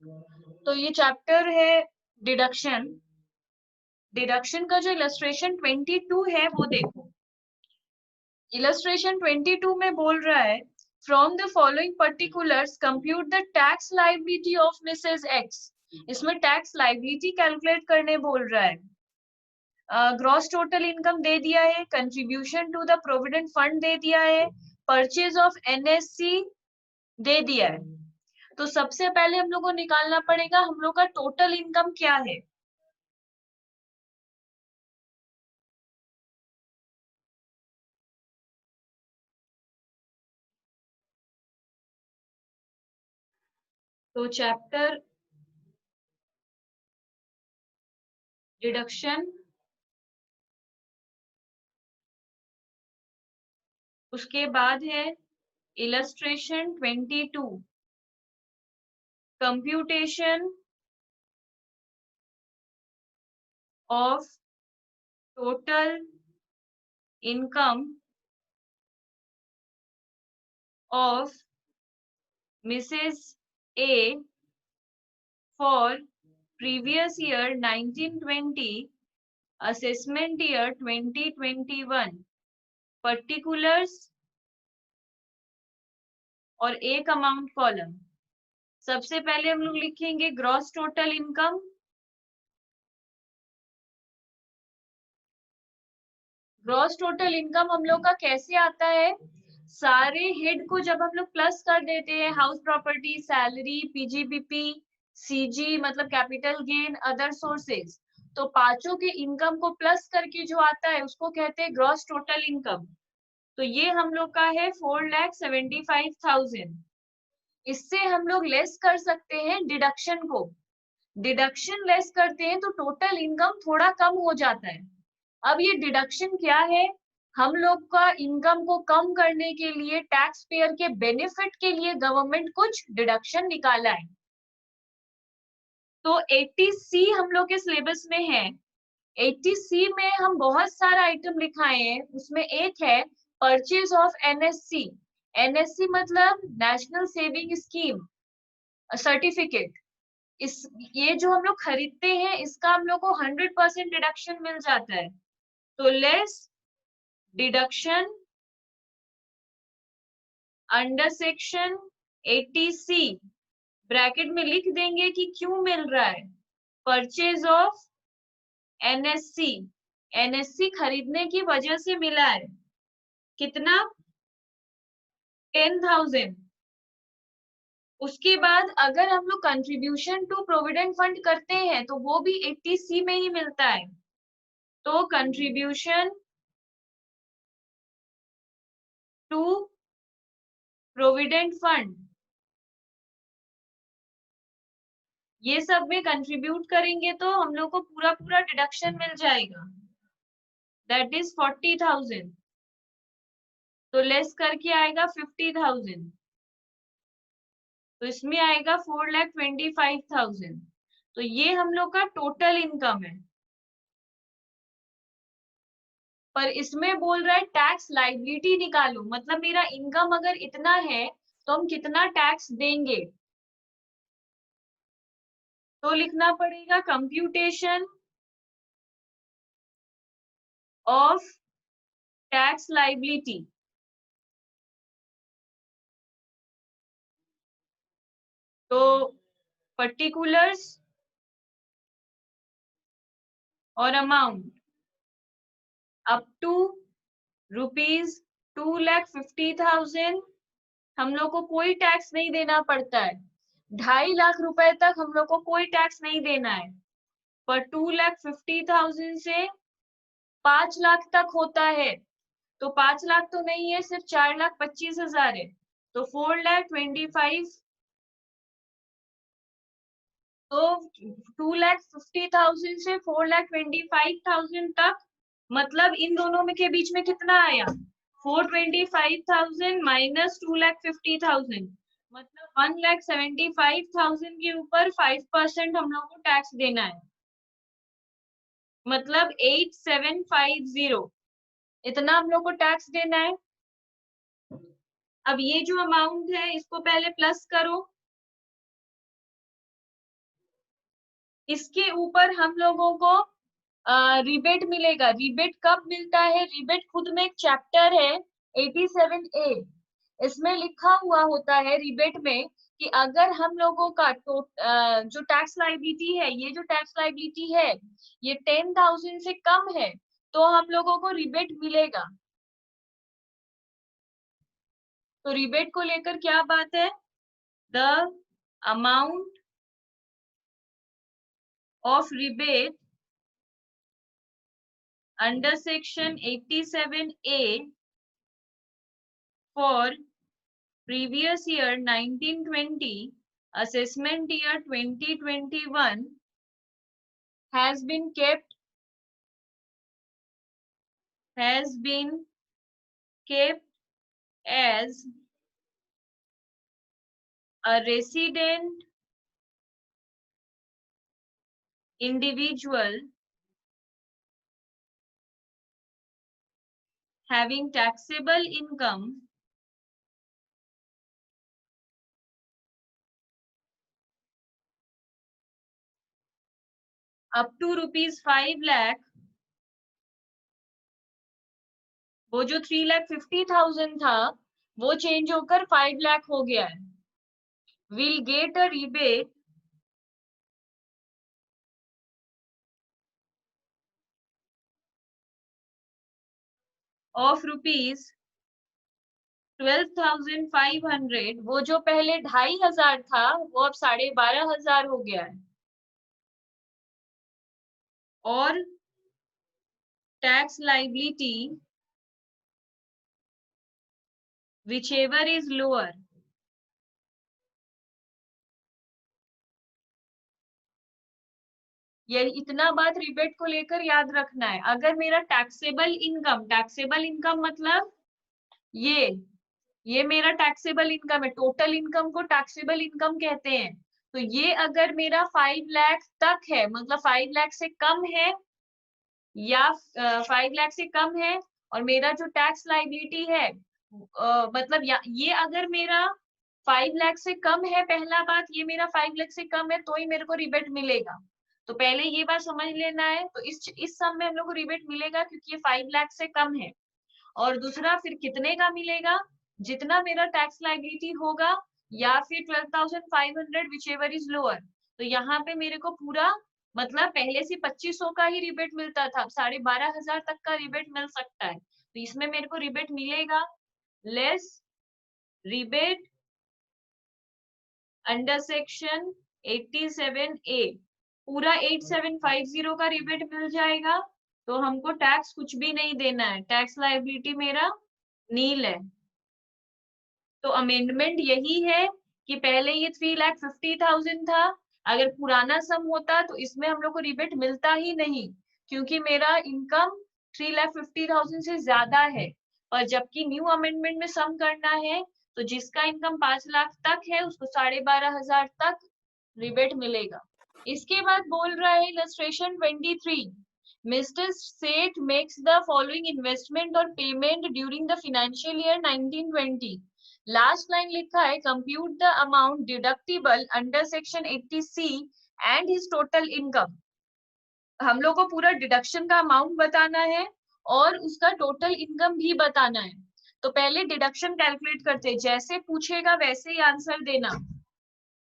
तो ये चैप्टर है डिडक्शन। डिडक्शन का जो इलस्ट्रेशन 22 है वो देखो। इलस्ट्रेशन 22 में बोल रहा है from the following particulars compute the tax liability of Mrs x. इसमें टैक्स लायबिलिटी कैलकुलेट करने बोल रहा है। ग्रॉस टोटल इनकम दे दिया है, contribution to the provident fund दे दिया है, परचेज ऑफ एनएससी दे दिया है। तो सबसे पहले हम लोग को निकालना पड़ेगा हम लोग का टोटल इनकम क्या है। तो चैप्टर डिडक्शन, उसके बाद है illustration 22 computation of total income of Mrs A for previous year 1920 assessment year 2021 particulars और एक अमाउंट कॉलम। सबसे पहले हम लोग लिखेंगे gross total income. Gross total income हम लोग का कैसे आता है, सारे हेड को जब हम लोग प्लस कर देते हैं, house property, salary, PGBP, CG मतलब कैपिटल गेन, अदर सोर्सेज, तो पांचों के इनकम को प्लस करके जो आता है उसको कहते हैं ग्रॉस टोटल इनकम। तो ये हम लोग का है 4,75,000। इससे हम लोग लेस कर सकते हैं डिडक्शन को। डिडक्शन लेस करते हैं तो टोटल इनकम थोड़ा कम हो जाता है। अब ये डिडक्शन क्या है, हम लोग का इनकम को कम करने के लिए टैक्स पेयर के बेनिफिट के लिए गवर्नमेंट कुछ डिडक्शन निकाला है। तो 80C हम लोग के सिलेबस में है। 80C में हम बहुत सारा आइटम लिखाए हैं, उसमें एक है परचेज ऑफ एनएससी। एनएससी मतलब नेशनल सेविंग स्कीम सर्टिफिकेट। इस ये जो हम लोग खरीदते हैं इसका हम लोग को 100% डिडक्शन मिल जाता है। तो less deduction under section 80C bracket में लिख देंगे कि क्यों मिल रहा है। परचेज ऑफ एनएससी, एनएससी खरीदने की वजह से मिला है। कितना, 10,000। उसके बाद अगर हम लोग कंट्रीब्यूशन टू प्रोविडेंट फंड करते हैं तो वो भी 80C में ही मिलता है। तो कंट्रीब्यूशन टू प्रोविडेंट फंड, ये सब में कंट्रीब्यूट करेंगे तो हम लोग को पूरा पूरा डिडक्शन मिल जाएगा, दैट इज 40,000। तो लेस करके आएगा 50,000, तो इसमें आएगा 4,25,000। तो ये हम लोग का टोटल इनकम है। पर इसमें बोल रहा है टैक्स लायबिलिटी निकालो, मतलब मेरा इनकम अगर इतना है तो हम कितना टैक्स देंगे। तो लिखना पड़ेगा कंप्यूटेशन ऑफ टैक्स लायबिलिटी। तो पर्टिकुलर्स और अमाउंट अप टू ₹2,50,000 हम लोग को कोई टैक्स नहीं देना पड़ता है। 2.5 लाख रुपए तक हम लोग को कोई टैक्स नहीं देना है। पर 2,50,000 से 5 लाख तक होता है, तो 5 लाख तो नहीं है, सिर्फ 4,25,000 है। तो 4,25,000, तो 2,50,000 से 4,25,000 तक, मतलब इन दोनों में के बीच में कितना आया, 425,000 माइनस 2,50,000, मतलब 1,75,000 के ऊपर 5% हम लोग को टैक्स देना है, मतलब 8,750 इतना हम लोग को टैक्स देना है। अब ये जो अमाउंट है इसको पहले प्लस करो, इसके ऊपर हम लोगों को रिबेट मिलेगा। रिबेट कब मिलता है? रिबेट खुद में एक चैप्टर है 87A, इसमें लिखा हुआ होता है रिबेट में कि अगर हम लोगों का जो टैक्स लाइबिलिटी है, ये जो टैक्स लाइबिलिटी है ये 10,000 से कम है तो हम लोगों को रिबेट मिलेगा। तो रिबेट को लेकर क्या बात है? The amount of rebate under section 87A for previous year 1920, assessment year 2021 has been kept as a resident individual having taxable income up to ₹5 lakh, वो जो 3,50,000 था वो चेंज होकर 5 लाख हो गया है, will get a rebate of ₹12,500। वो जो पहले 2,500 था वो अब 12,500 हो गया है। और tax liability whichever is lower, ये इतना बात रिबेट को लेकर याद रखना है। अगर मेरा टैक्सेबल इनकम मतलब ये मेरा टैक्सेबल इनकम है, टोटल इनकम को टैक्सेबल इनकम कहते हैं। तो ये अगर मेरा 5 लाख तक है, मतलब 5 लाख से कम है या 5 लाख से कम है, और मेरा जो टैक्स लाइबिलिटी है मतलब ये अगर मेरा 5 लाख से कम है, पहला बात ये मेरा 5 लाख से कम है तो ही मेरे को रिबेट मिलेगा। तो पहले ये बात समझ लेना है। तो इस सम में हम लोग को रिबेट मिलेगा क्योंकि ये 5 लाख से कम है। और दूसरा फिर कितने का मिलेगा? जितना मेरा टैक्स लाइबिलिटी होगा या फिर 12,500 whichever इज लोअर। तो यहाँ पे मेरे को पूरा मतलब पहले से 2,500 का ही रिबेट मिलता था, अब 12,500 तक का रिबेट मिल सकता है। तो इसमें मेरे को रिबेट मिलेगा less rebate under section 87A। पूरा 8750 का रिबेट मिल जाएगा तो हमको टैक्स कुछ भी नहीं देना है, टैक्स लायबिलिटी मेरा नील है। तो अमेंडमेंट यही है कि पहले ये 3,50,000 था, अगर पुराना सम होता तो इसमें हम लोग को रिबेट मिलता ही नहीं क्योंकि मेरा इनकम 3,50,000 से ज्यादा है। और जबकि न्यू अमेंडमेंट में सम करना है तो जिसका इनकम 5 लाख तक है उसको 12,500 तक रिबेट मिलेगा। इसके बाद बोल रहा है इलस्ट्रेशन 23, मिस्टर सेठ मेक्स द फॉलोइंग इन्वेस्टमेंट और payment during the financial year 1920। Last line लिखा है compute the amount deductible under section 80C and his total income. हम लोग को पूरा डिडक्शन का अमाउंट बताना है और उसका टोटल इनकम भी बताना है। तो पहले डिडक्शन कैलकुलेट करते हैं, जैसे पूछेगा वैसे ही आंसर देना।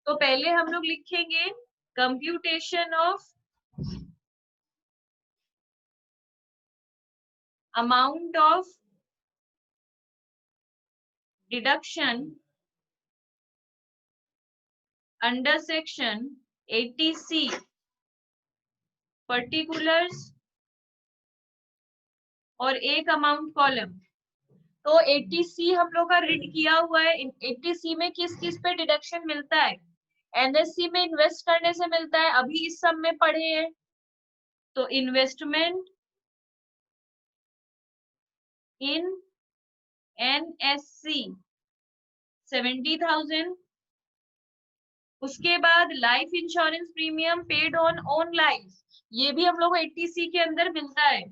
तो पहले हम लोग लिखेंगे computation of amount of deduction under section 80C particulars और एक अमाउंट कॉलम। तो 80C हम लोग का रीड किया हुआ है। 80C में किस किस पे डिडक्शन मिलता है? NSC में इन्वेस्ट करने से मिलता है, अभी इस सब में पढ़े हैं। तो इन्वेस्टमेंट इन NSC 70,000। उसके बाद life insurance premium paid on own life, ये भी हम लोग को 80C के अंदर मिलता है।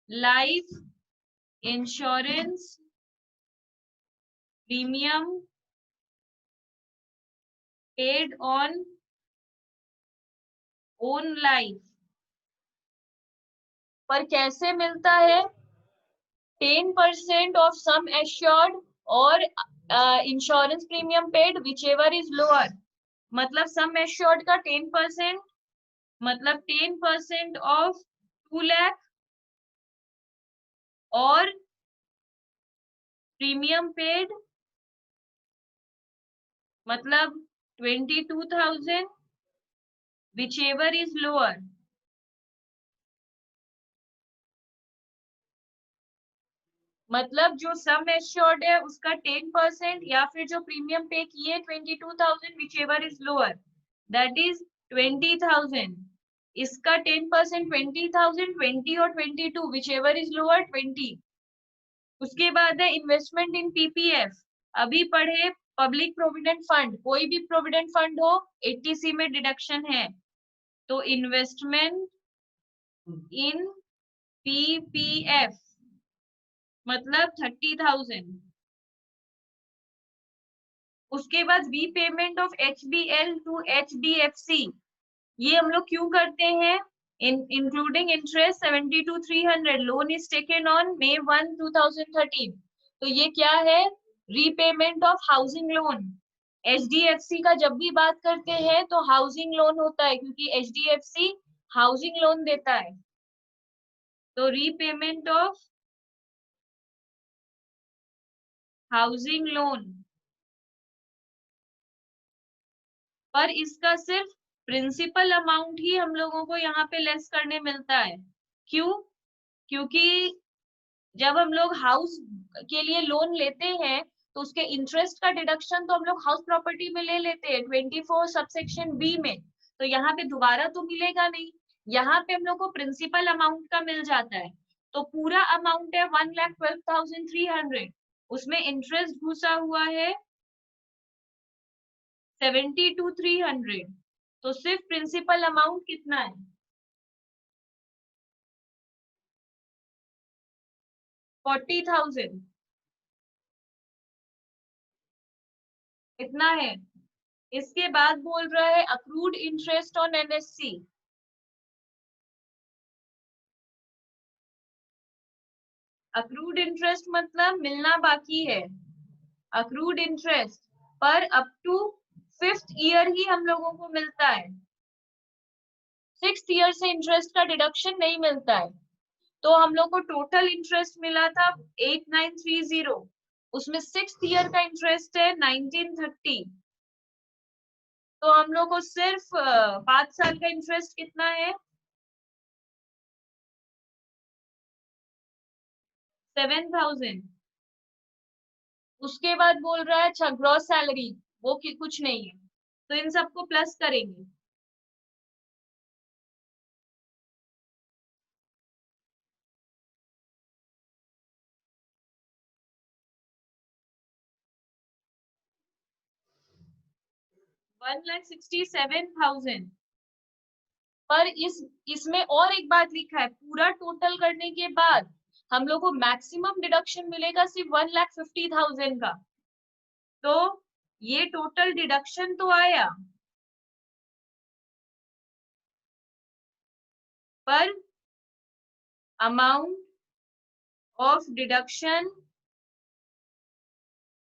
Life insurance premium paid on own life पर कैसे मिलता है? 10% ऑफ सम एश्योर्ड और insurance premium paid which ever is lower. मतलब सम एश्योर्ड का 10%, मतलब 10% ऑफ 2 लाख और प्रीमियम पेड मतलब 22,000 विच एवर इज लोअर। मतलब जो सम एश्योर्ड है उसका 10% या फिर जो प्रीमियम पे किए 22,000 which ever is lower, that is 20,000। इसका 10% 20,000, 20 और 22 विच एवर इज लोअर 20। उसके बाद है इन्वेस्टमेंट इन पीपीएफ। अभी पढ़े पब्लिक प्रोविडेंट फंड, कोई भी प्रोविडेंट फंड हो 80C में डिडक्शन है, तो इन्वेस्टमेंट इन पीपीएफ मतलब 30,000। उसके बाद repayment of HBL to HDFC, ये हम लोग क्यों करते हैं? Including interest 70 to 300 loan is taken on May 1, 2013। तो ये क्या है? Repayment of housing loan. HDFC का जब भी बात करते हैं तो हाउसिंग लोन होता है, क्योंकि HDFC हाउसिंग लोन देता है। तो रीपेमेंट ऑफ हाउसिंग लोन, पर इसका सिर्फ प्रिंसिपल अमाउंट ही हम लोगों को यहाँ पे लेस करने मिलता है। क्यों? क्योंकि जब हम लोग हाउस के लिए लोन लेते हैं तो उसके इंटरेस्ट का डिडक्शन तो हम लोग हाउस प्रॉपर्टी में ले लेते हैं 24 सबसेक्शन बी में, तो यहाँ पे दोबारा तो मिलेगा नहीं। यहाँ पे हम लोग को प्रिंसिपल अमाउंट का मिल जाता है। तो पूरा अमाउंट है 1,12,300, उसमें इंटरेस्ट घुसा हुआ है 70 to 300। तो सिर्फ प्रिंसिपल अमाउंट कितना है? 40,000 इतना है। इसके बाद बोल रहा है accrued interest on NSC। Accrued interest मतलब मिलना बाकी है। अक्रूड इंटरेस्ट पर अप टू 5th ईयर ही हम लोगों को मिलता है। 6th ईयर से इंटरेस्ट का डिडक्शन नहीं मिलता है। तो हम लोग को टोटल इंटरेस्ट मिला था 8930, उसमें 6th ईयर का इंटरेस्ट है 1930। तो हम लोग को सिर्फ 5 साल का इंटरेस्ट कितना है? 7,000। उसके बाद बोल रहा है अच्छा ग्रॉस सैलरी, वो कि कुछ नहीं है, तो इन सबको प्लस करेंगे। 1,67,000। पर इसमें और एक बात लिखा है, पूरा टोटल करने के बाद हम लोग को मैक्सिमम डिडक्शन मिलेगा सिर्फ 1,50,000 का। तो ये टोटल डिडक्शन तो आया, पर amount of deduction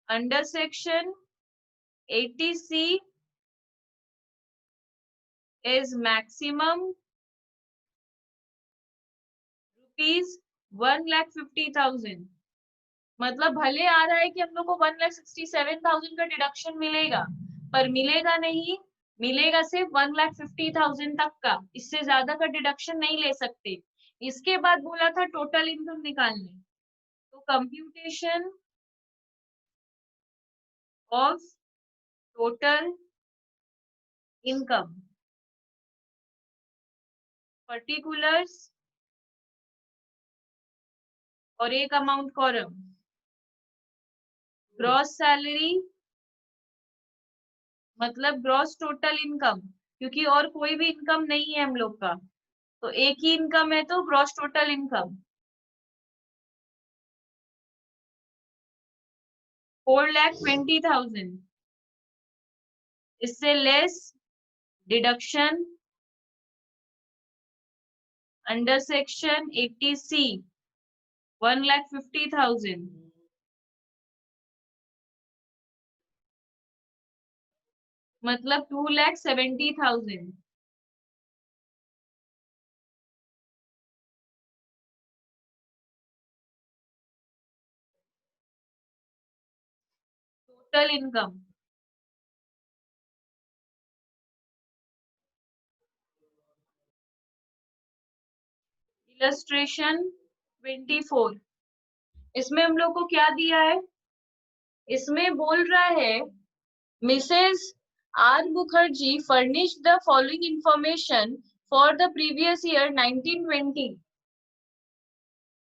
under section 80C is maximum ₹1,50,000। मतलब भले आ रहा है कि हम लोग को 1,67,000 का डिडक्शन मिलेगा, पर मिलेगा नहीं, मिलेगा सिर्फ 1,50,000 तक का, इससे ज्यादा का डिडक्शन नहीं ले सकते। इसके बाद बोला था टोटल इनकम निकालने, तो computation of total income particulars और एक अमाउंट कॉलम, ग्रॉस सैलरी मतलब ग्रॉस टोटल इनकम, क्योंकि और कोई भी इनकम नहीं है हम लोग का, तो एक ही इनकम है, तो ग्रॉस टोटल इनकम 4,20,000। इससे less deduction under section 80C 1,50,000, मतलब 2,70,000। Total income, illustration 24। इसमें हम लोग को क्या दिया है, इसमें बोल रहा है Mrs R Mukherjee furnish the following information for the previous year 1920।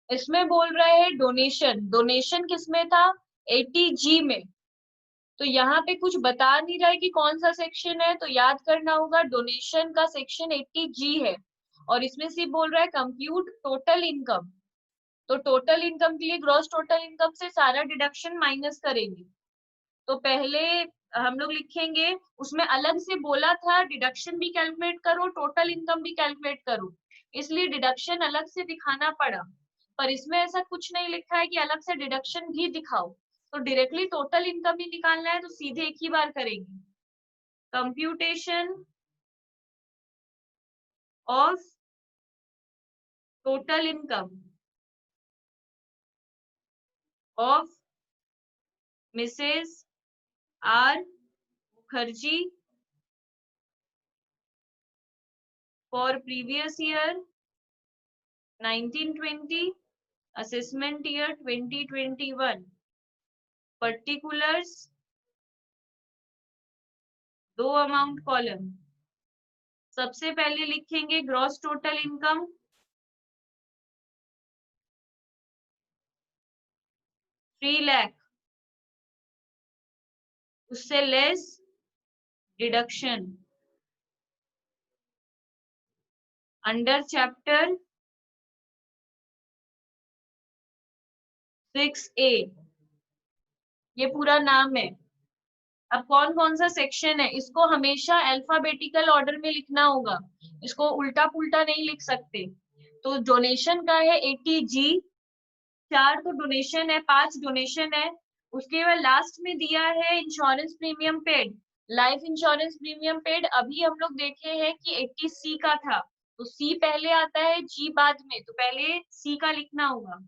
इसमें बोल रहा है डोनेशन, डोनेशन किसमें था, 80G में। तो यहाँ पे कुछ बता नहीं रहा है कि कौन सा सेक्शन है, तो याद करना होगा डोनेशन का सेक्शन 80G है। और इसमें सिर्फ बोल रहा है कंप्यूट टोटल इनकम। तो टोटल इनकम के लिए ग्रॉस टोटल इनकम से सारा डिडक्शन माइनस करेंगे। तो पहले हम लोग लिखेंगे, उसमें अलग से बोला था डिडक्शन भी कैलकुलेट करो, टोटल इनकम भी कैलकुलेट करो, इसलिए डिडक्शन अलग से दिखाना पड़ा। पर इसमें ऐसा कुछ नहीं लिखा है कि अलग से डिडक्शन भी दिखाओ, तो डायरेक्टली टोटल इनकम ही निकालना है, तो सीधे एक ही बार करेंगे। Computation of total income of Mrs R Mukherjee for previous year 1920, assessment year 2021, particulars, दो अमाउंट कॉलम। सबसे पहले लिखेंगे ग्रॉस टोटल इनकम 3 लाख, उससे less deduction under chapter 6A, ये पूरा नाम है। अब कौन कौन सा सेक्शन है, इसको हमेशा अल्फाबेटिकल ऑर्डर में लिखना होगा, इसको उल्टा पुल्टा नहीं लिख सकते। तो डोनेशन का है 80G, 4 तो डोनेशन है, 5 डोनेशन है। उसके बाद लास्ट में दिया है insurance premium paid, life insurance premium paid अभी हम लोग देखे हैं कि 80C का था, तो C पहले आता है G बाद में, तो पहले C का लिखना होगा।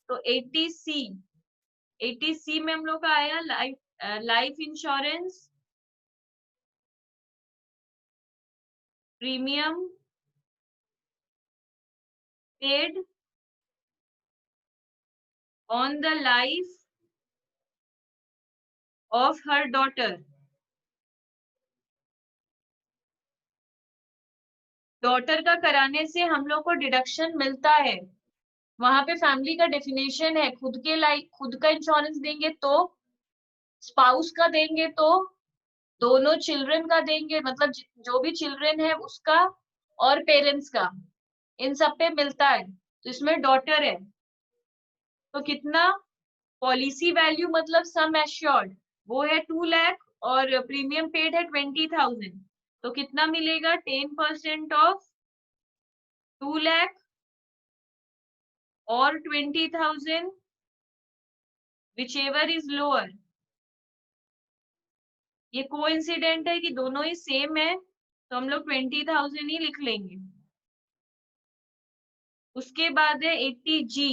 तो 80C, 80C में हम लोग का आया life insurance premium paid on the life of her daughter. Daughter का कराने से हम लोग को डिडक्शन मिलता है, वहां पे फैमिली का डेफिनेशन है, खुद के लाइक खुद का इंश्योरेंस देंगे तो, स्पाउस का देंगे तो, दोनों चिल्ड्रन का देंगे मतलब जो भी चिल्ड्रन है उसका, और पेरेंट्स का, इन सब पे मिलता है। तो इसमें डॉटर है, तो कितना, पॉलिसी वैल्यू मतलब सम एश्योर्ड वो है 2 लाख, और प्रीमियम पेड है 20,000, तो कितना मिलेगा, 10% ऑफ 2 लाख और 20,000, विच एवर इज लोअर। ये कोइंसिडेंट है कि दोनों ही सेम है, तो हम लोग 20,000 ही लिख लेंगे। उसके बाद है 80G,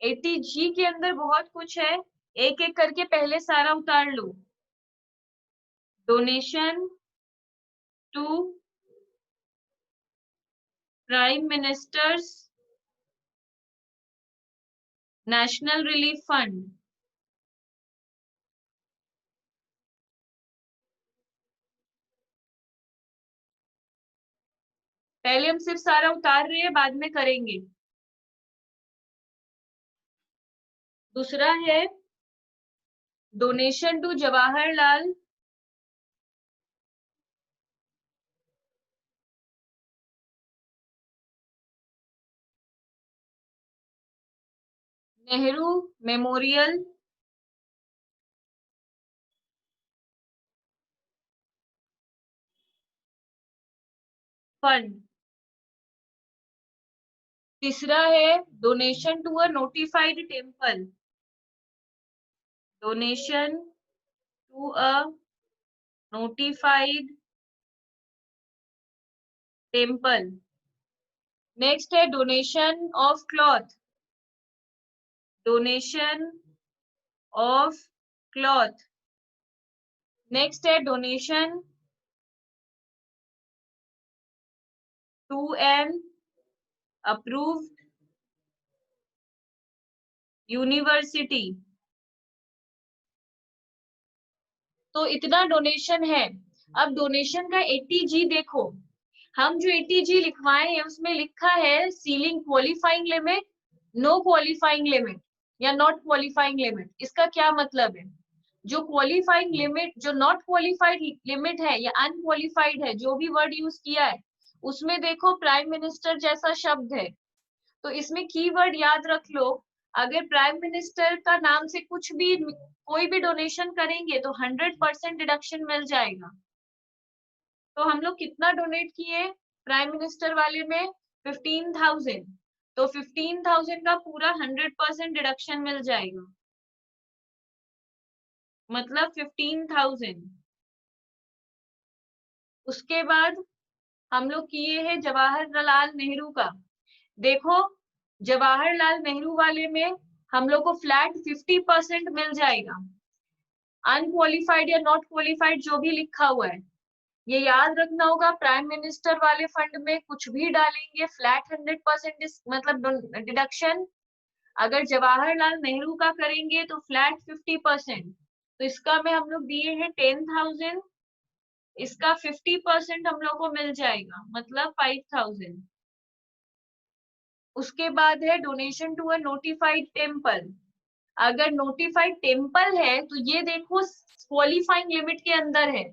80G के अंदर बहुत कुछ है, एक एक करके पहले सारा उतार लो। Donation to prime minister's national relief fund, पहले हम सिर्फ सारा उतार रहे हैं, बाद में करेंगे। दूसरा है donation to Jawaharlal Nehru memorial fund, तीसरा है donation to a notified temple, donation to a notified temple. Next है donation of cloth, donation of cloth. Next है donation to an approved university. तो इतना डोनेशन है। अब डोनेशन का एटीजी देखो, हम जो एटीजी लिखवाए हैं उसमें लिखा है ceiling qualifying limit, no qualifying limit या नॉट क्वालिफाइंग लिमिट। इसका क्या मतलब है? जो क्वालिफाइंग लिमिट, जो नॉट क्वालिफाइड लिमिट है या अनक्वालिफाइड है, जो भी वर्ड यूज किया है उसमें देखो प्राइम मिनिस्टर जैसा शब्द है। तो इसमें कीवर्ड याद रख लो, अगर प्राइम मिनिस्टर का नाम से कुछ भी कोई भी डोनेशन करेंगे तो 100% डिडक्शन मिल जाएगा। तो हम लोग कितना डोनेट किए प्राइम मिनिस्टर वाले में? 15,000। तो 15,000 का पूरा 100% डिडक्शन मिल जाएगा, मतलब 15,000। उसके बाद हम लोग किए हैं जवाहरलाल नेहरू का। देखो जवाहरलाल नेहरू वाले में हम लोग को फ्लैट 50% मिल जाएगा, अनक्वालिफाइड या नॉट क्वालिफाइड जो भी लिखा हुआ है। ये याद रखना होगा, प्राइम मिनिस्टर वाले फंड में कुछ भी डालेंगे फ्लैट 100% मतलब डिडक्शन। अगर जवाहरलाल नेहरू का करेंगे तो फ्लैट 50%। तो इसका में हम लोग दिए हैं 10,000, इसका 50% हम लोग को मिल जाएगा, मतलब 5,000। उसके बाद है donation to a notified temple. अगर नोटिफाइड टेम्पल है तो ये देखो क्वालिफाइंग लिमिट के अंदर है।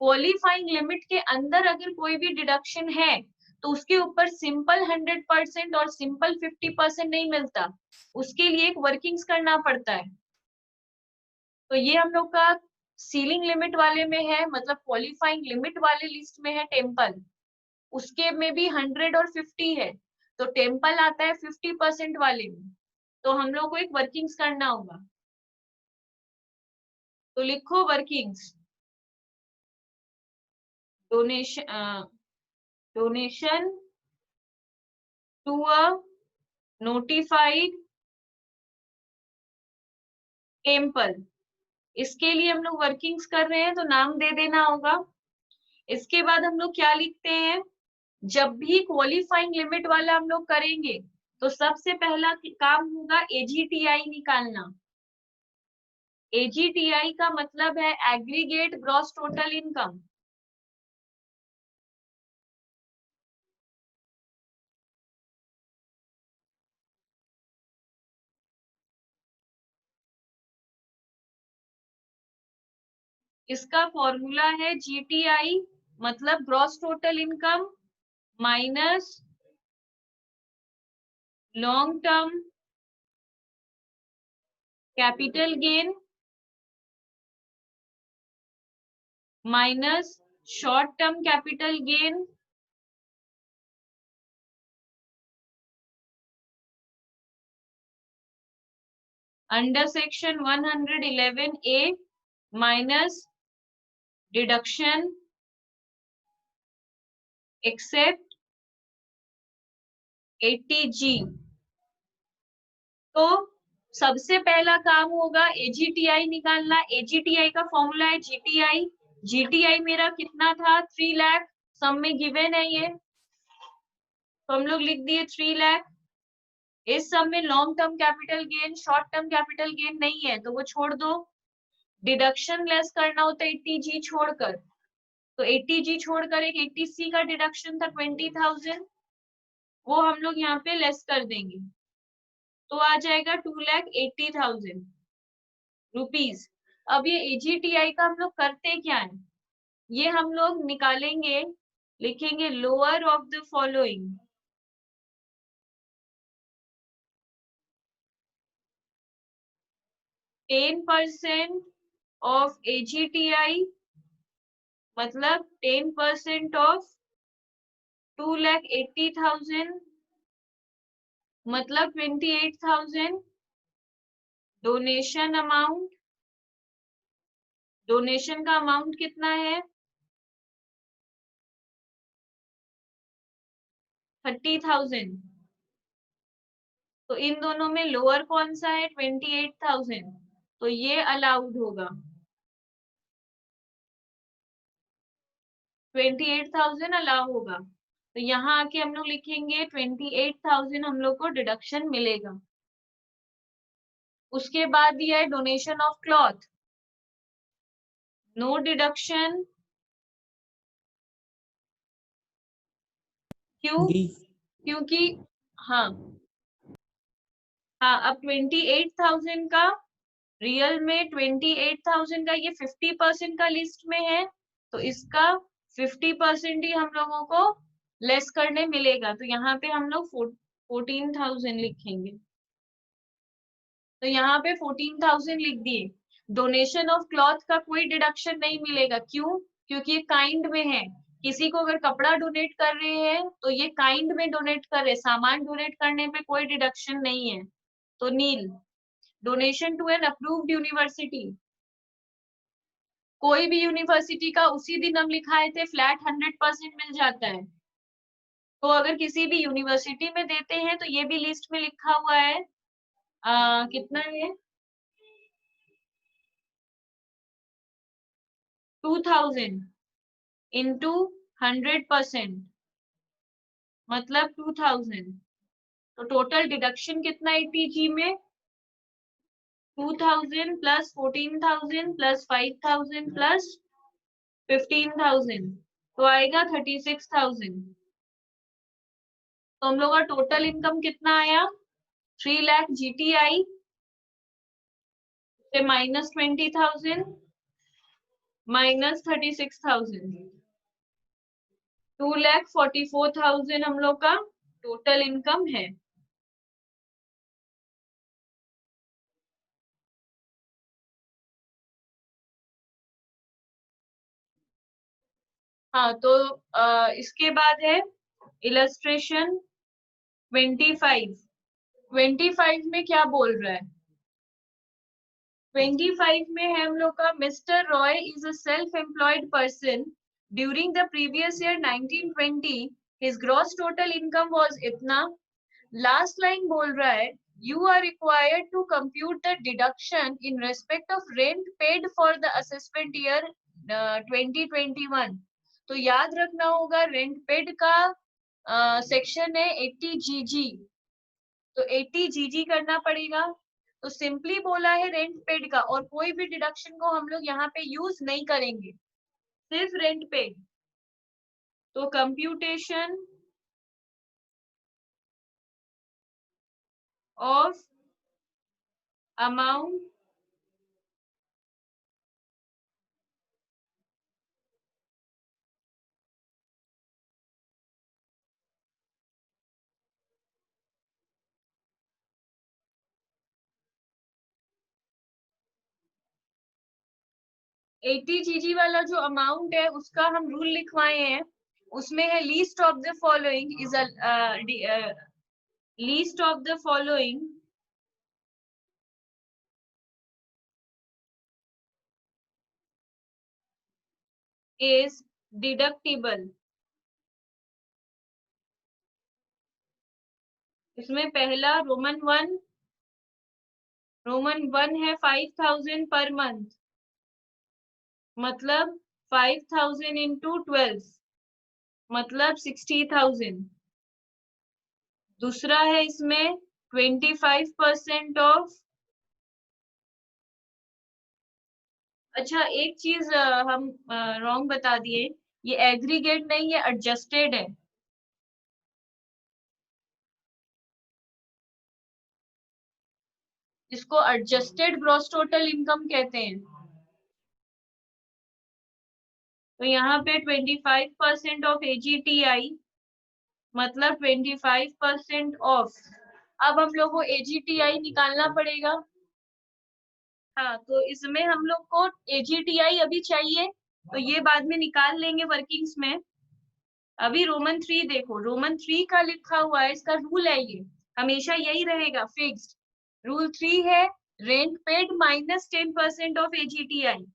क्वालिफाइंग लिमिट के अंदर अगर कोई भी डिडक्शन है तो उसके ऊपर सिंपल 100% और सिंपल 50% नहीं मिलता, उसके लिए एक वर्किंग्स करना पड़ता है। तो ये हम लोग का सीलिंग लिमिट वाले में है, मतलब क्वालिफाइंग लिमिट वाले लिस्ट में है टेम्पल, उसके में भी 100 और 50 है। तो टेम्पल आता है 50% वाले में। तो हम लोग को एक वर्किंग्स करना होगा, तो लिखो workings. Donation donation to a notified temple, इसके लिए हम लोग वर्किंग्स कर रहे हैं तो नाम दे देना होगा। इसके बाद हम लोग क्या लिखते हैं, जब भी क्वालिफाइंग लिमिट वाला हम लोग करेंगे तो सबसे पहला काम होगा एजीटीआई निकालना। एजीटीआई का मतलब है एग्रीगेट ग्रॉस टोटल इनकम। इसका फॉर्मूला है जीटीआई, मतलब gross total income minus long term capital gain minus short term capital gain under section 111A minus deduction except 80G। तो सबसे पहला काम होगा एजीटीआई निकालना। एजीटीआई का फॉर्मूला है जीटीआई। जीटीआई मेरा कितना था? 3 लाख, सब में गिवन है ये, तो हम लोग लिख दिए 3 लाख। इस सब में long term capital gain short term capital gain नहीं है तो वो छोड़ दो। डिडक्शन लेस करना होता है 80G छोड़कर, तो 80G छोड़कर एक 80C का डिडक्शन था 20,000, वो हम लोग यहाँ पे लेस कर देंगे तो आ जाएगा 2,80,000 रुपीज। अब ये एजीटीआई का हम लोग करते क्या है, ये हम लोग निकालेंगे, लिखेंगे lower of the following. 10% of AGTI मतलब 10% ऑफ 2,80,000 मतलब 28,000 डोनेशन अमाउंट, डोनेशन का अमाउंट कितना है 30,000। तो इन दोनों में लोअर कौन सा है 28,000, तो ये अलाउड होगा। 28,000 अलाउ होगा, तो यहाँ आके हम लोग लिखेंगे 28,000 हम लोग को डिडक्शन मिलेगा। उसके बाद दिया है donation of cloth, no deduction. क्यों? डी। क्योंकि हाँ हाँ, अब 28,000 का रियल में 28,000 का ये 50% का लिस्ट में है, तो इसका 50% ही हम लोगों को लेस करने मिलेगा। तो यहाँ पे हम लोग 14,000 लिखेंगे। तो यहाँ पे 14,000 लिख दिए। डोनेशन ऑफ क्लॉथ का कोई डिडक्शन नहीं मिलेगा। क्यों? क्योंकि ये काइंड में है। किसी को अगर कपड़ा डोनेट कर रहे हैं तो ये काइंड में डोनेट कर रहे, सामान डोनेट करने पे कोई डिडक्शन नहीं है, तो nil. Donation to an approved university, कोई भी यूनिवर्सिटी का उसी दिन हम लिखाए थे फ्लैट 100% मिल जाता है। तो अगर किसी भी यूनिवर्सिटी में देते हैं तो ये भी लिस्ट में लिखा हुआ है। कितना है 2,000 इंटू 100%, मतलब 2,000। तो टोटल डिडक्शन कितना है टीजी में 2,000 प्लस 14,000 प्लस 5,000 प्लस 15,000, तो आएगा 36,000। तो हम लोग का टोटल इनकम कितना आया 3 लाख जीटीआई से माइनस 20,000 माइनस 36,000, 2,44,000 हम लोग का टोटल इनकम है। हाँ, तो इसके बाद है इलस्ट्रेशन 25। 25 में क्या बोल रहा है 25 में है हम लोग का Mr Roy is a self employed person during the previous year 1920 his gross total income was इतना। लास्ट लाइन बोल रहा है you are required to compute the deduction in respect of rent paid for the assessment year 2021। तो याद रखना होगा rent paid का section है 80 जीजी, तो 80 जीजी करना पड़ेगा। तो सिंपली बोला है रेंट पेड का, और कोई भी डिडक्शन को हम लोग यहाँ पे यूज नहीं करेंगे, सिर्फ रेंट पेड। तो कंप्यूटेशन ऑफ अमाउंट 80 जीजी वाला जो अमाउंट है उसका हम रूल लिखवाए हैं। उसमें है least of the following is least of the following is deductible. इसमें पहला रोमन वन है 5,000 पर मंथ, मतलब 5,000 इंटू 12, मतलब 60,000। दूसरा है इसमें 25% ऑफ। अच्छा, एक चीज हम रॉन्ग बता दिए, ये एग्रीगेट नहीं, ये एडजस्टेड है। इसको एडजस्टेड ग्रॉस टोटल इनकम कहते हैं। तो यहाँ पे 25% ऑफ एजीटीआई, मतलब 25% ऑफ। अब हम लोग को एजीटीआई निकालना पड़ेगा। हाँ, तो इसमें हम लोग को एजीटीआई अभी चाहिए, तो ये बाद में निकाल लेंगे वर्किंग्स में। अभी रोमन 3 देखो, रोमन 3 का लिखा हुआ है, इसका रूल है ये हमेशा यही रहेगा फिक्स्ड। रूल 3 है rent paid minus 10% of AGTI.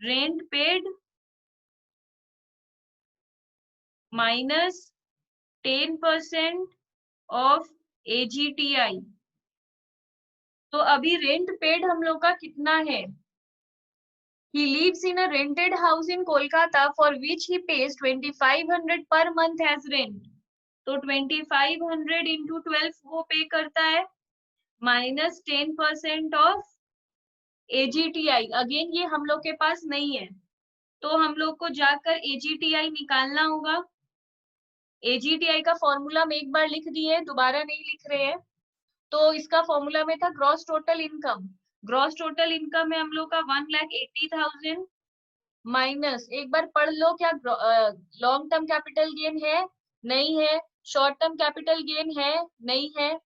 Rent paid minus 10% of AGTI. तो अभी रेंट पेड हम लोग का कितना है? He lives in a rented house in Kolkata for which he pays 2500 per month as rent. तो 2500 into 12 वो पे करता है माइनस 10% ऑफ एजीटीआई। अगेन ये हम लोग के पास नहीं है, तो हम लोग को जाकर एजीटीआई निकालना होगा। एजीटीआई का फॉर्मूला में एक बार लिख दिए, दोबारा नहीं लिख रहे हैं। तो इसका फॉर्मूला में था gross total income. Gross total income है हम लोग का 1,80,000 माइनस, एक बार पढ़ लो, क्या लॉन्ग टर्म कैपिटल गेन है? नहीं है। शॉर्ट टर्म कैपिटल गेन है? नहीं है।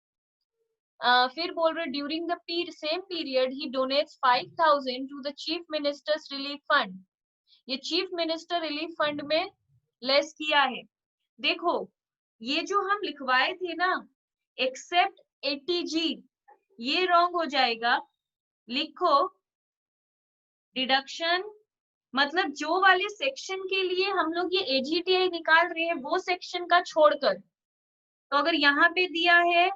फिर बोल रहे during the same period he donates 5,000 to the chief minister's relief fund. ये चीफ मिनिस्टर रिलीफ फंड में लेस किया है। देखो ये जो हम लिखवाए थे ना एक्सेप्ट एटीजी, ये रॉन्ग हो जाएगा। लिखो डिडक्शन, मतलब जो वाले सेक्शन के लिए हम लोग ये एजीटीआई निकाल रहे हैं वो सेक्शन का छोड़कर। तो अगर यहाँ पे दिया है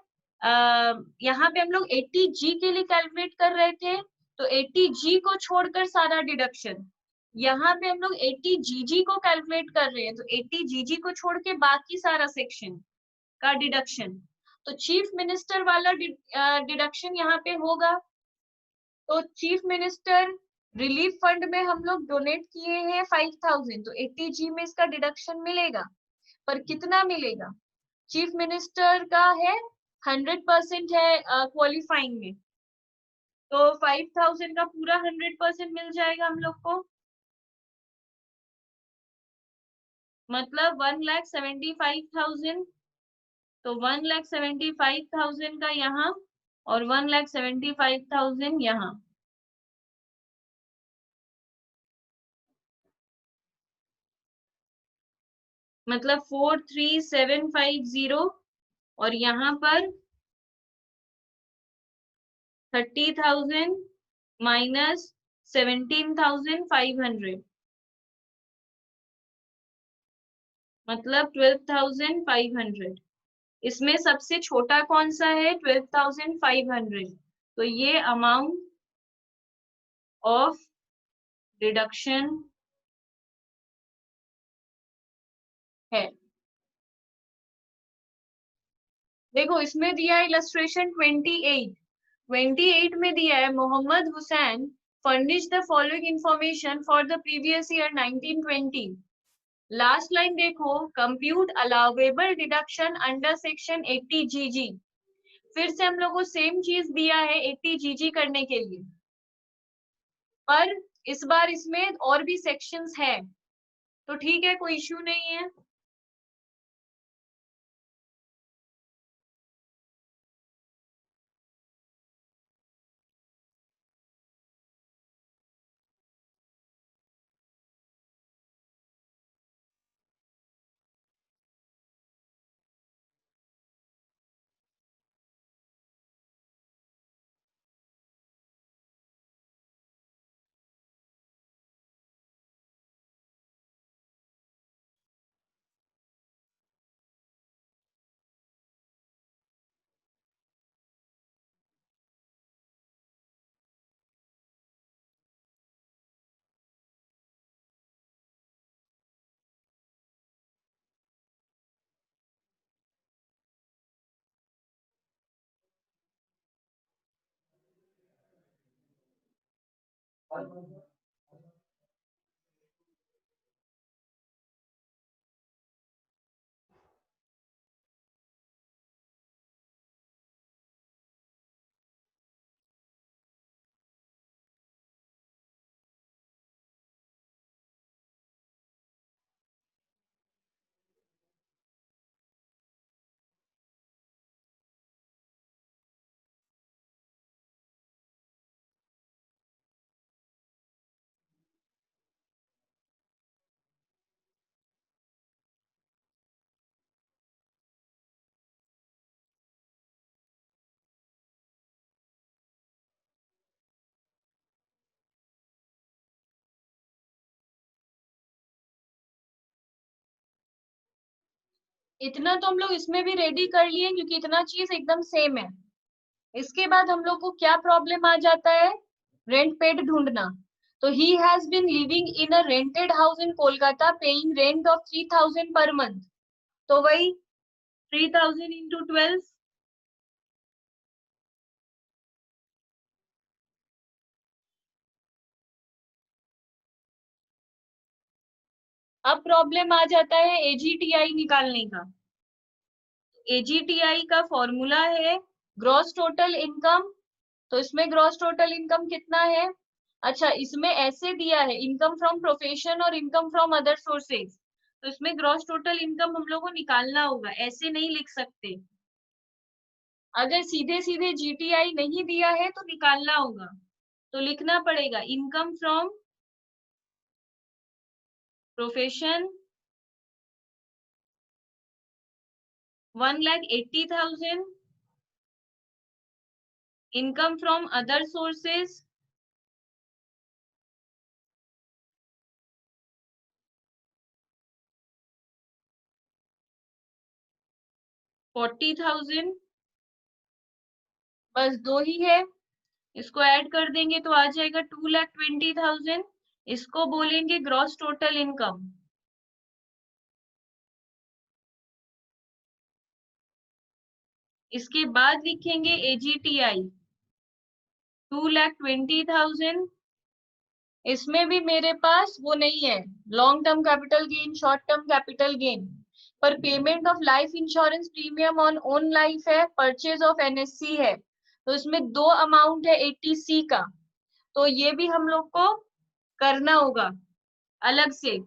यहाँ पे हम लोग 80G के लिए कैलकुलेट कर रहे थे, तो 80G को छोड़कर सारा डिडक्शन। यहाँ पे हम लोग 80GG को कैलकुलेट कर रहे हैं, तो 80GG को छोड़ के बाकी सारा सेक्शन का डिडक्शन। तो चीफ मिनिस्टर वाला डिडक्शन यहाँ पे होगा। तो चीफ मिनिस्टर रिलीफ फंड में हम लोग डोनेट किए हैं 5,000, तो 80G में इसका डिडक्शन मिलेगा। पर कितना मिलेगा? चीफ मिनिस्टर का है 100% है क्वालिफाइंग में, तो 5,000 का पूरा 100% मिल जाएगा हम लोग को, मतलब 1,75,000। तो 1,75,000 का यहाँ और 1,75,000 यहाँ, मतलब 4,3,750। और यहाँ पर 30,000 माइनस 17,500, मतलब 12,500। इसमें सबसे छोटा कौन सा है? 12,500। तो ये अमाउंट ऑफ डिडक्शन है। देखो इसमें दिया है इलस्ट्रेशन 28 में दिया है Mohammad Hussain furnish the following information for the previous year 1920। Last line देखो, compute allowable deduction under section 80GG। फिर से हम लोग को सेम चीज दिया है 80GG करने के लिए, पर इस बार इसमें और भी सेक्शंस है, तो ठीक है कोई इश्यू नहीं है। इतना तो हम लोग इसमें भी रेडी कर लिए क्योंकि इतना चीज एकदम सेम है। इसके बाद हम लोग को क्या प्रॉब्लम आ जाता है, रेंट पेड ढूंढना। तो he has been living in a rented house in Kolkata paying rent of 3000 per month. तो वही 3000 इंटू 12। अब प्रॉब्लम आ जाता है एजीटीआई निकालने का। एजीटीआई का फॉर्मूला है ग्रॉस टोटल इनकम। तो इसमें ग्रॉस टोटल इनकम कितना है, अच्छा इसमें ऐसे दिया है इनकम फ्रॉम प्रोफेशन और इनकम फ्रॉम अदर सोर्सेज। तो इसमें ग्रॉस टोटल इनकम हम लोग को निकालना होगा, ऐसे नहीं लिख सकते। अगर सीधे सीधे जीटीआई नहीं दिया है तो निकालना होगा, तो लिखना पड़ेगा income from profession 1,80,000, income from other sources 40,000। बस दो ही है, इसको ऐड कर देंगे तो आ जाएगा 2,20,000। इसको बोलेंगे ग्रॉस टोटल इनकम। इसके बाद लिखेंगे एजीटीआई 2,20,000। इसमें भी मेरे पास वो नहीं है, long term capital gain short term capital gain, पर payment of life insurance premium on own life है, परचेज ऑफ एनएससी है। तो इसमें दो अमाउंट है 80C का, तो ये भी हम लोग को करना होगा अलग से।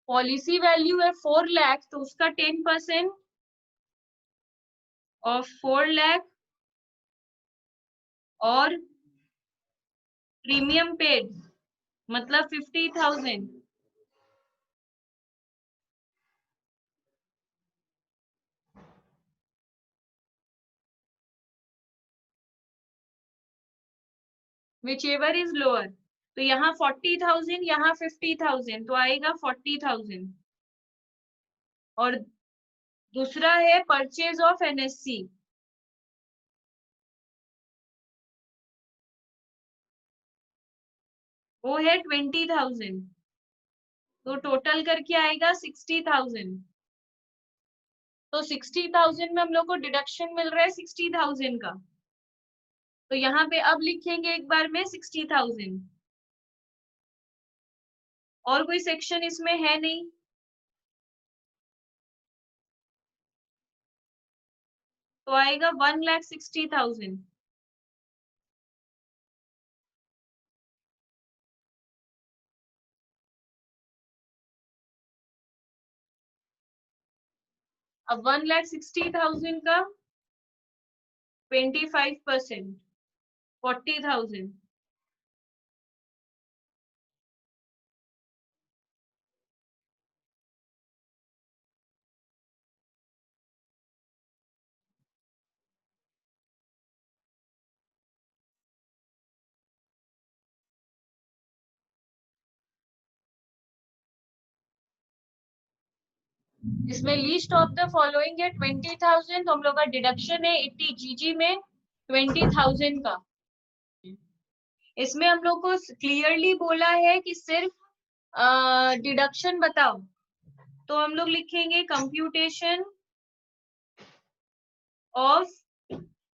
पॉलिसी वैल्यू है 4 लाख, तो उसका 10% ऑफ 4 लाख और प्रीमियम पेड मतलब 50,000। Which ever is lower. तो यहाँ 40,000 यहाँ 50,000 तो आएगा 40,000। और दूसरा है परचेज ऑफ एनएससी, वो है 20,000। तो टोटल करके आएगा 60,000। तो 60,000 में हम लोग को डिडक्शन मिल रहा है 60,000 का। तो यहाँ पे अब लिखेंगे एक बार में 60,000। और कोई सेक्शन इसमें है नहीं, तो आएगा 1,60,000। अब 1,60,000 का 25% 40,000। इसमें लीस्ट ऑफ द फॉलोइंग है 20,000, तो हम लोग का डिडक्शन है 80 जीजी में 20,000 का। इसमें हम लोग को क्लियरली बोला है कि सिर्फ डिडक्शन बताओ। तो हम लोग लिखेंगे कंप्यूटेशन ऑफ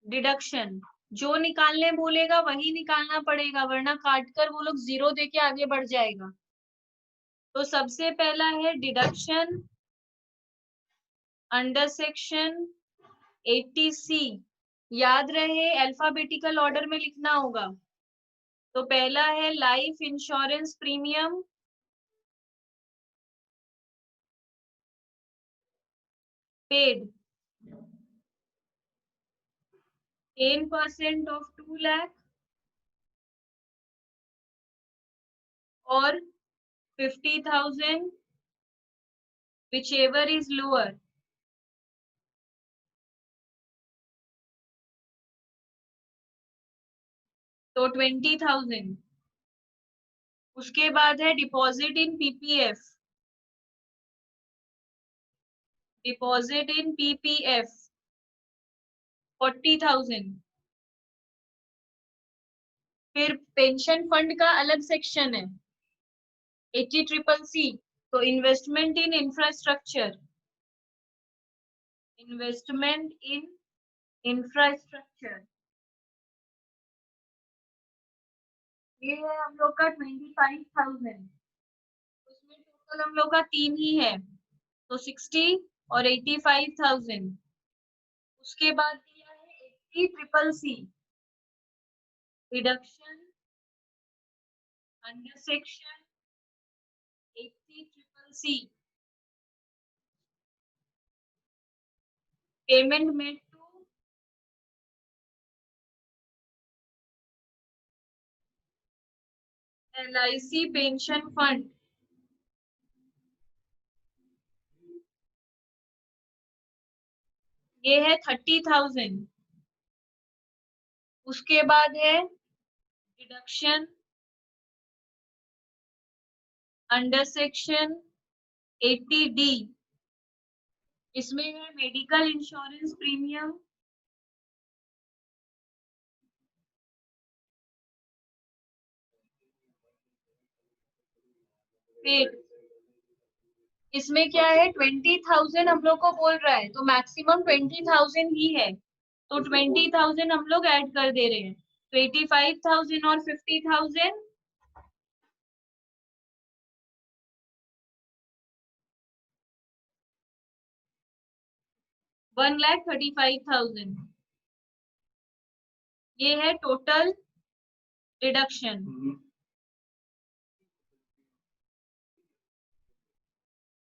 डिडक्शन। जो निकालने बोलेगा वही निकालना पड़ेगा, वरना काट कर वो लोग जीरो देके आगे बढ़ जाएगा। तो सबसे पहला है डिडक्शन अंडर सेक्शन 80C याद रहे अल्फाबेटिकल ऑर्डर में लिखना होगा। तो पहला है life insurance premium, paid 10% of 2 lakh or 50,000 whichever is lower। तो 20,000। उसके बाद है deposit in PPF, deposit in PPF 40,000। फिर पेंशन फंड का अलग सेक्शन है 80CCC। तो investment in infrastructure, investment in infrastructure, ये है हम लोग का 25,000। उसमें टोटल हम लोग का 3 ही है, तो 60 और 85,000। उसके बाद दिया है 80CCC, deduction under section 80CCC, payment made to LIC pension fund, ये है 30,000। उसके बाद है डिडक्शन अंडर सेक्शन 80D, इसमें है मेडिकल इंश्योरेंस प्रीमियम, पेड। इसमें क्या है 20,000 हम लोग को बोल रहा है, तो मैक्सिमम 20,000 ही है, तो 20,000 हम लोग ऐड कर दे रहे हैं। तो 85,000 और 50,000 1,35,000, ये है टोटल रिडक्शन।